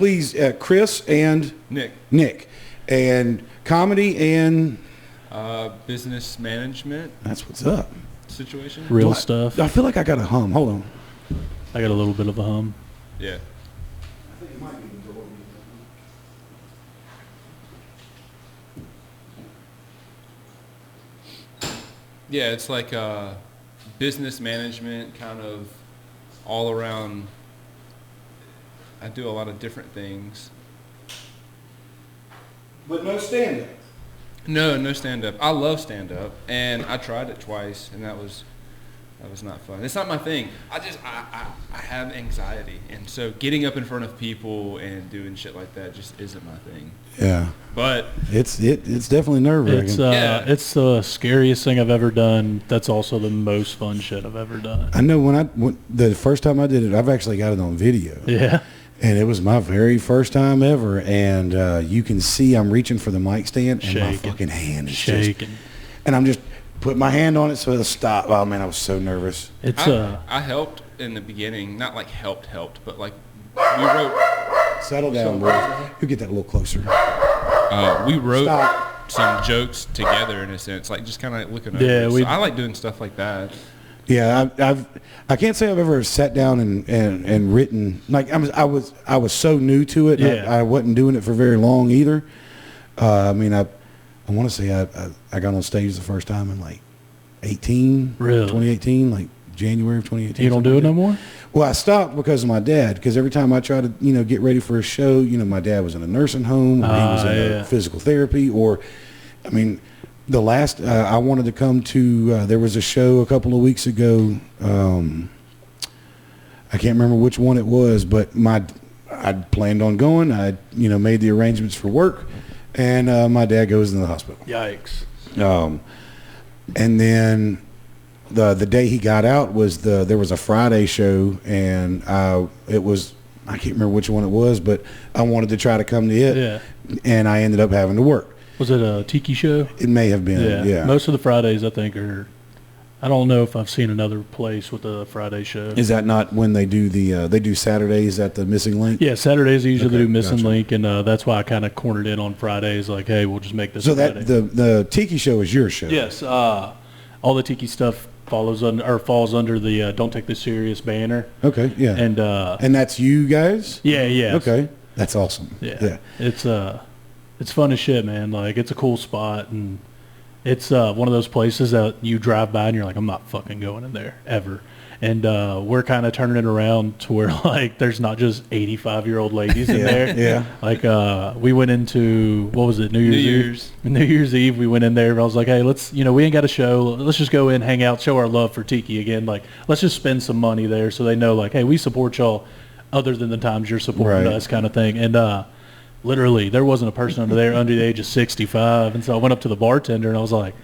please, Chris and Nick. And comedy and business management. That's what's up. Situation. Real stuff. I feel like I got a hum. Hold on. I got a little bit of a hum. Yeah. I think it might be Yeah, it's like business management, kind of all around. I do a lot of different things. But no stand-up. No stand-up. I love stand-up, and I tried it twice, and that was not fun. It's not my thing. I have anxiety, and so getting up in front of people and doing shit like that just isn't my thing. Yeah. But it's definitely nerve-wracking. It's the scariest thing I've ever done. That's also the most fun shit I've ever done. I know when the first time I did it, I've actually got it on video. Yeah. And it was my very first time ever, and you can see I'm reaching for the mic stand, and my fucking hand is shaking. And I'm just putting my hand on it so it'll stop. Oh man, I was so nervous. I helped in the beginning, not like helped, but like we wrote. Settle down, bro. You get that a little closer. We wrote some jokes together in a sense, like just kind of looking over. Yeah, so I like doing stuff like that. Yeah, I can't say I've ever sat down and written, like I was so new to it. Yeah. I wasn't doing it for very long either. I mean, I want to say I got on stage the first time in like 2018, like January of 2018. You don't do it no more? Well, I stopped because of my dad. Because every time I try to get ready for a show, my dad was in a nursing home, or he was in physical therapy, or I mean. The last I wanted to come to, there was a show a couple of weeks ago. I can't remember which one it was, but I'd planned on going. I made the arrangements for work, and my dad goes into the hospital. Yikes! And then the day he got out was there was a Friday show, and it was, I can't remember which one it was, but I wanted to try to come to it, and I ended up having to work. Was it a tiki show? It may have been, yeah. Most of the Fridays, I think, I don't know if I've seen another place with a Friday show. Is that not when they do they do Saturdays at the Missing Link? Yeah, Saturdays they usually do Missing Link, and that's why I kind of cornered in on Fridays, like, hey, we'll just make this Friday. So the tiki show is your show? Yes. All the tiki stuff falls under the Don't Take This Serious banner. Okay, yeah. And that's you guys? Yeah. Okay. That's awesome. Yeah. It's fun as shit, man. Like, it's a cool spot, and it's one of those places that you drive by and you're like, I'm not fucking going in there ever. And we're kind of turning it around to where, like, there's not just 85-year-old ladies in there. Yeah. Like, we went into, what was it, New Year's Eve, we went in there, and I was like, hey, let's, we ain't got a show. Let's just go in, hang out, show our love for tiki again. Like, let's just spend some money there so they know, like, hey, we support y'all other than the times you're supporting us kind of thing. And literally, there wasn't a person under there under the age of 65. And so I went up to the bartender, and I was like,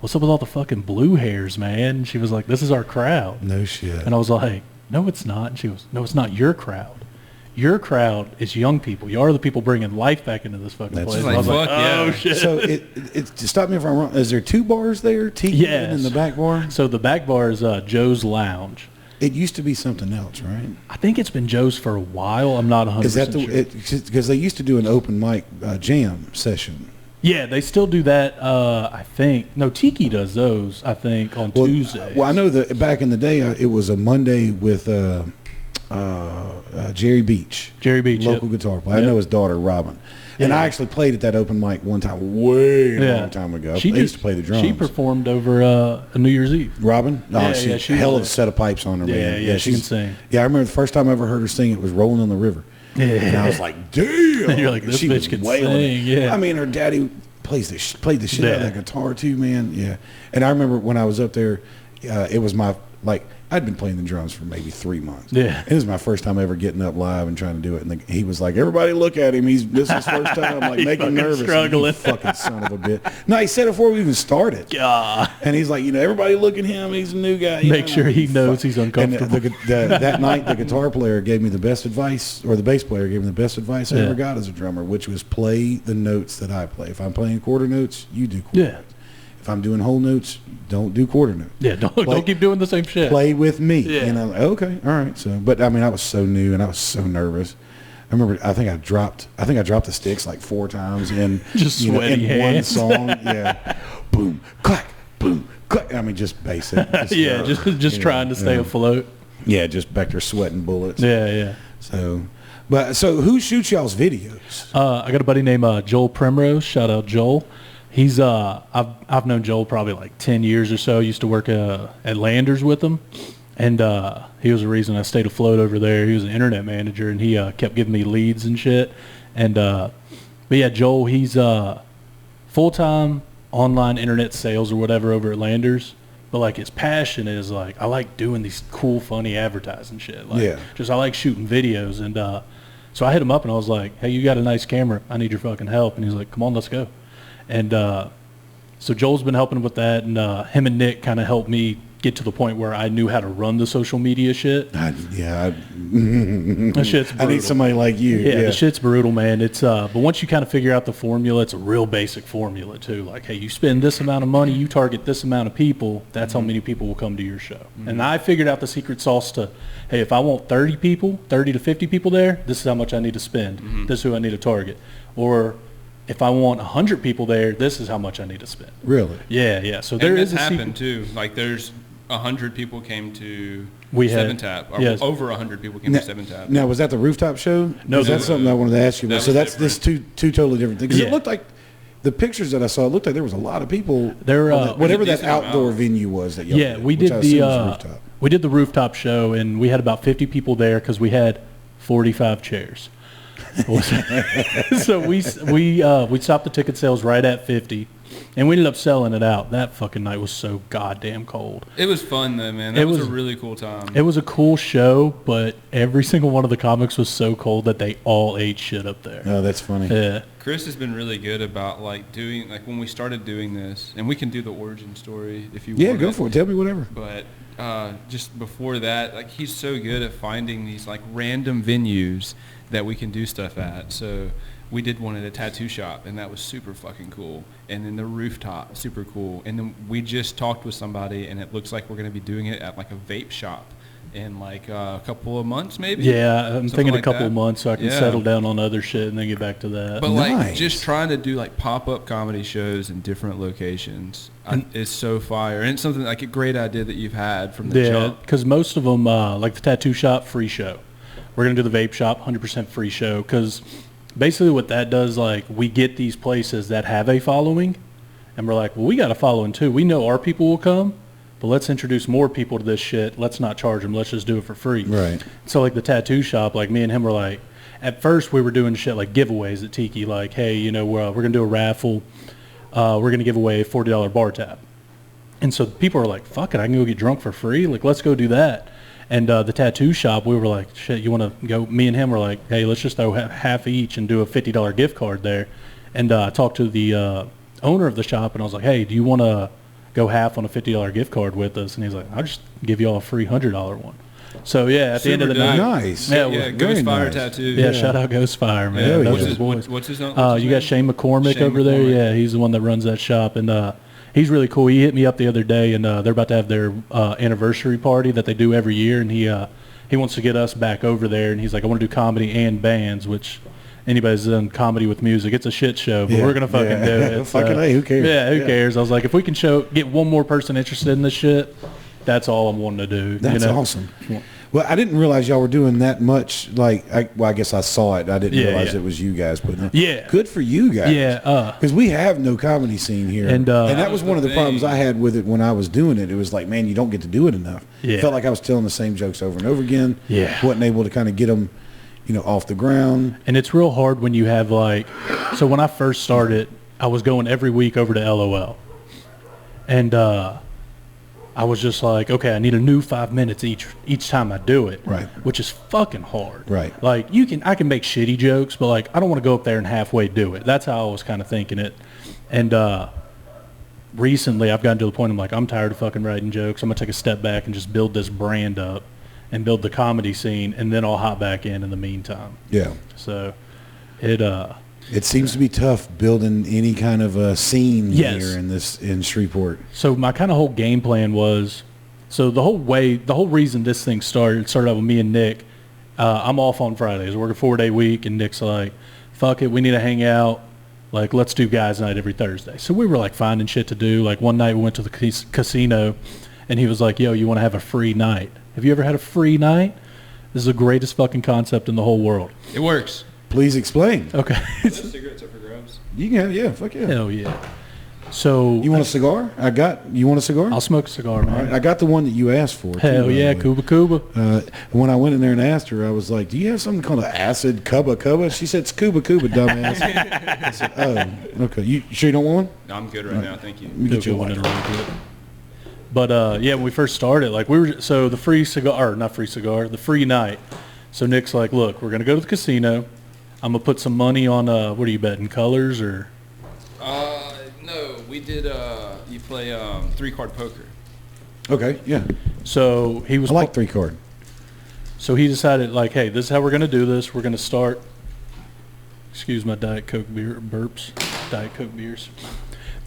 what's up with all the fucking blue hairs, man? And she was like, this is our crowd. No shit. And I was like, no, it's not. And she goes, no, it's not your crowd. Your crowd is young people. You are the people bringing life back into this fucking place. Like, I was like, oh, shit. So stop me if I'm wrong. Is there two bars there? Tiki in the back bar? So the back bar is Joe's Lounge. It used to be something else, right? I think it's been Joe's for a while. I'm not 100% Is that sure. Because they used to do an open mic jam session. Yeah, they still do that, I think. No, Tiki does those, I think, on Tuesdays. Well, I know that back in the day, it was a Monday with Jerry Beach. Local guitar player. Yep. I know his daughter, Robin. And I actually played at that open mic one time, long time ago. I used to play the drums. She performed over a New Year's Eve. Robin? No, she hell of a set of pipes on her, man. Yeah, she can sing. Yeah, I remember the first time I ever heard her sing, it was Rolling on the River. Yeah. And I was like, damn. You're like, this bitch can sing. Yeah. I mean, her daddy played the shit out of that guitar too, man. Yeah. And I remember when I was up there, it was my, I'd been playing the drums for maybe 3 months. Yeah. It was my first time ever getting up live and trying to do it. And he was like, everybody look at him. This is his first time. I'm like, making nervous. Struggling. You fucking son of a bitch. No, he said it before we even started. God. And he's like, everybody look at him. He's a new guy. Make sure he knows he's uncomfortable. And that night, the guitar player gave me the best advice, or the bass player gave me the best advice I ever got as a drummer, which was play the notes that I play. If I'm playing quarter notes, you do quarter notes. If I'm doing whole notes, don't do quarter notes. Yeah, don't keep doing the same shit. Play with me. Yeah. And I'm like, okay, all right. So, but I mean, I was so new and I was so nervous. remember. I think I dropped the sticks like 4 times in just in one hands. song. Yeah, boom, clack, boom, clack. I mean, just basic. Just trying to stay afloat. Yeah, just back there sweating bullets. Yeah. So who shoots y'all's videos? I got a buddy named Joel Primrose. Shout out Joel. He's I've known Joel probably like 10 years or so. Used to work at Landers with him, and he was the reason I stayed afloat over there. He was an internet manager, and he kept giving me leads and shit. And but yeah, Joel, he's full-time online internet sales or whatever over at Landers. But like his passion is like, I like doing these cool, funny advertising shit. Like, just I like shooting videos. And so I hit him up and I was like, hey, you got a nice camera. I need your fucking help. And he's like, come on, let's go. And so Joel's been helping with that. And him and Nick kind of helped me get to the point where I knew how to run the social media shit. That shit's brutal. I need somebody like you. Yeah, the shit's brutal, man. It's but once you kind of figure out the formula, it's a real basic formula too. Like, hey, you spend this amount of money, you target this amount of people, that's how many people will come to your show. And I figured out the secret sauce to, hey, if I want 30 to 50 people there, this is how much I need to spend. This is who I need to target. Or if I want 100 people there, this is how much I need to spend. Really? Yeah. So there is a happened too. Like there's 100 people came to 7-Tap. Or over 100 people came to 7-Tap. Now, was that the rooftop show? No, that's something I wanted to ask you about. So that's this two totally different things. 'Cause Yeah. it looked like the pictures that I saw. It looked like there was a lot of people. There, whatever that decent outdoor amount. venue was that y'all Yeah, did, we which did I assume was the rooftop. we did the rooftop show, and we had about 50 people there because we had 45 chairs. So we stopped the ticket sales right at 50, and we ended up selling it out. That fucking night was so goddamn cold. It was fun though, man. That was a really cool time. It was a cool show, but every single one of the comics was so cold that they all ate shit up there. Oh, that's funny. Yeah. Chris has been really good about doing when we started doing this, and we can do the origin story if you want. Yeah, go for it. Tell me whatever. But just before that, he's so good at finding these random venues that we can do stuff at. So we did one at a tattoo shop, and that was super fucking cool. And then the rooftop, super cool. And then we just talked with somebody, and it looks like we're going to be doing it at a vape shop in a couple of months, maybe. Yeah, I'm thinking a couple that. of months so I can settle down on other shit and then get back to that. But Nice. just trying to do pop-up comedy shows in different locations is so fire. And it's something a great idea that you've had from the jump. Because most of them, like the tattoo shop, free show. We're going to do the vape shop, 100% free show. Because basically what that does, we get these places that have a following, and we're like, well, we got a following too. We know our people will come, but let's introduce more people to this shit. Let's not charge them. Let's just do it for free. Right. So the tattoo shop, me and him were at first we were doing shit giveaways at Tiki. Hey, we're going to do a raffle. We're going to give away a $40 bar tab. And so people are like, fuck it, I can go get drunk for free. Let's go do that. And the tattoo shop, we were like, shit, you want to go? Me and him were like, hey, let's just throw half each and do a $50 gift card there. And I talked to the owner of the shop, and I was like, hey, do you want to go half on a $50 gift card with us? And he's like, I'll just give you all a free $100 one. So, yeah, at the end of the night. Nice. Yeah, Ghost Fire nice. Tattoo. Yeah, shout out Ghost Fire, man. Yeah, What's his name? You got Shane McCormick over there. Yeah, he's the one that runs that shop. And he's really cool. He hit me up the other day, and they're about to have their anniversary party that they do every year. And he wants to get us back over there. And he's like, I want to do comedy and bands, which anybody's done comedy with music, it's a shit show, but we're going to fucking do it. Fucking hey, who cares? Yeah, who cares? I was like, if we can get one more person interested in this shit, that's all I'm wanting to do. That's awesome. Well, I didn't realize y'all were doing that much. I guess I saw it. I didn't realize it was you guys putting it. Yeah. Good for you guys. Yeah. Because we have no comedy scene here. And that was one of the problems I had with it when I was doing it. It was like, man, you don't get to do it enough. Yeah. It felt like I was telling the same jokes over and over again. Yeah. Wasn't able to kind of get them, off the ground. And it's real hard when you have so when I first started, I was going every week over to LOL. And I was just like, okay, I need a new 5 minutes each time I do it. Right. Which is fucking hard. Right. I can make shitty jokes, but I don't want to go up there and halfway do it. That's how I was kind of thinking it. And recently I've gotten to the point I'm tired of fucking writing jokes. I'm going to take a step back and just build this brand up and build the comedy scene, and then I'll hop back in the meantime. Yeah. So it seems to be tough building any kind of a scene here in Shreveport. So my kind of whole game plan was, so the whole reason this thing started out with me and Nick, I'm off on Fridays. I work a 4-day week, and Nick's like, fuck it, we need to hang out. Like, let's do guys' night every Thursday. So we were, like, finding shit to do. Like, one night we went to the casino, and he was like, yo, you want to have a free night? Have you ever had a free night? This is the greatest fucking concept in the whole world. It works. Please explain. Okay. Cigarettes up for grabs? You can have, yeah, fuck yeah. Hell yeah. So you want a cigar? You want a cigar? I'll smoke a cigar, man. All right, I got the one that you asked for. Hell too, yeah, Cuba. When I went in there and asked her, I was like, do you have something called an acid Cuba? She said, Cuba, dumbass. I said, oh, okay. You sure you don't want one? No, I'm good right now. Thank you. Let me get you one. But yeah, when we first started, like the free night. So Nick's like, look, we're gonna go to the casino. I'm gonna put some money on what are you betting, colors or? No, we did. You play 3-card poker. Okay, yeah. So he was. I like 3-card. So he decided, like, hey, this is how we're gonna do this. We're gonna start. Excuse my Diet Coke beer burps, Diet Coke beers,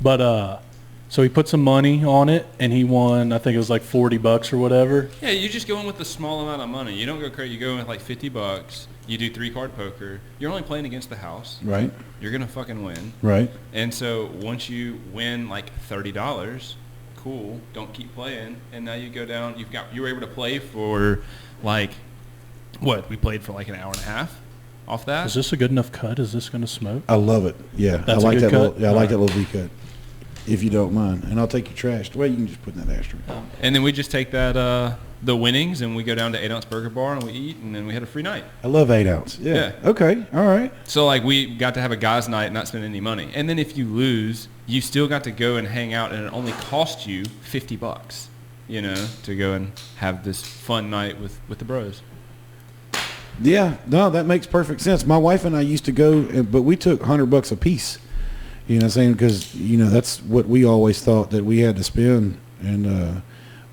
but so he put some money on it, and he won. I think it was like $40 or whatever. Yeah, you just go in with a small amount of money. You don't go crazy. You go in with like $50. You do 3-card poker. You're only playing against the house. Right. You're gonna fucking win. Right. And so once you win like $30, cool. Don't keep playing. And now you go down. You were able to play for like what? We played for like an hour and a half off that. Is this a good enough cut? Is this gonna smoke? I love it. Yeah, That's I like a good that. cut? I like that little V cut. If you don't mind, and I'll take your trash. Well, you can just put in that ashtray. And then we just take that the winnings and we go down to 8-ounce Burger Bar and we eat and then we had a free night. I love 8-ounce. Yeah. Okay. All right. So like we got to have a guys' night and not spend any money. And then if you lose, you still got to go and hang out and it only cost you $50, you know, to go and have this fun night with the bros. Yeah. No, that makes perfect sense. My wife and I used to go, but we took $100 a piece. You know what I'm saying? Because, you know, that's what we always thought that we had to spend. And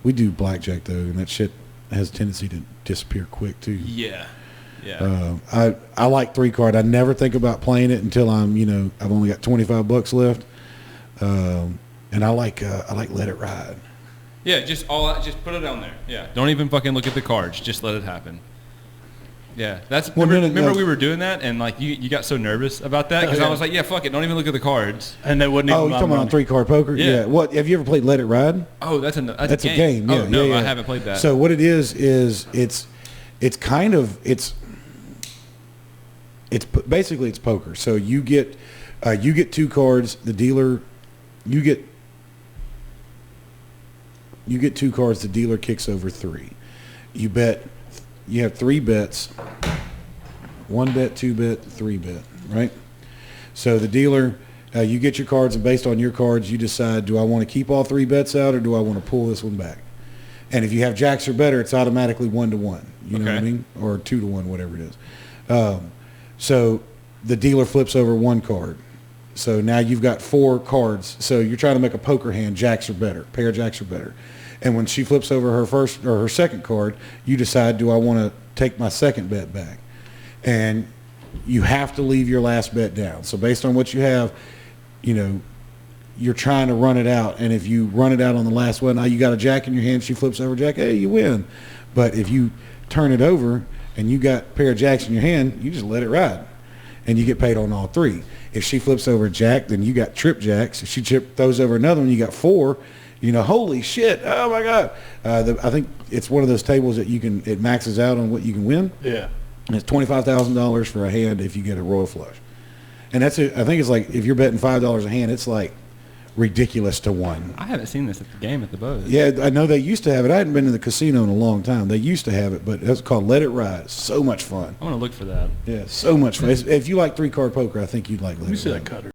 we do blackjack, though, and that shit has a tendency to disappear quick, too. Yeah. Yeah. I like 3-card. I never think about playing it until I've only got $25 left. And I like Let It Ride. Yeah, just put it on there. Yeah. Don't even fucking look at the cards. Just let it happen. Yeah, remember we were doing that, and like you got so nervous about that because I was like, yeah, fuck it, don't even look at the cards. And they wouldn't. Oh, you talking about 3-card poker? Yeah. What have you ever played Let It Ride? Oh, that's a game. Yeah, oh no, yeah. I haven't played that. So what it is it's basically it's poker. So you get 2 cards. The dealer you get 2 cards. The dealer kicks over 3. You bet. You have 3 bets, 1 bet, 2 bet, 3 bet, right? So the dealer, you get your cards, and based on your cards, you decide, do I want to keep all 3 bets out or do I want to pull this one back? And if you have jacks or better, it's automatically 1-1. You know what I mean? Or 2-1, whatever it is. So the dealer flips over 1 card. So now you've got 4 cards. So you're trying to make a poker hand, jacks or better, pair of jacks or better. And when she flips over her first or her second card, you decide, do I want to take my second bet back? And you have to leave your last bet down. So based on what you have, you're trying to run it out. And if you run it out on the last one, now you got a jack in your hand, she flips over jack, hey, you win. But if you turn it over and you got a pair of jacks in your hand, you just let it ride. And you get paid on all 3. If she flips over jack, then you got trip jacks. If she throws over another one, you got 4. Holy shit! Oh my God! I think it's one of those tables that it maxes out on what you can win. Yeah. And it's $25,000 for a hand if you get a royal flush. And I think it's like if you're betting $5 a hand, it's like ridiculous to 1. I haven't seen this at the game at the Bose. Yeah, I know they used to have it. I hadn't been in the casino in a long time. They used to have it, but it's called Let It Ride. So much fun. I want to look for that. Yeah, so much fun. If you like 3-card poker, I think you'd like Let It Ride. Let me see that cutter.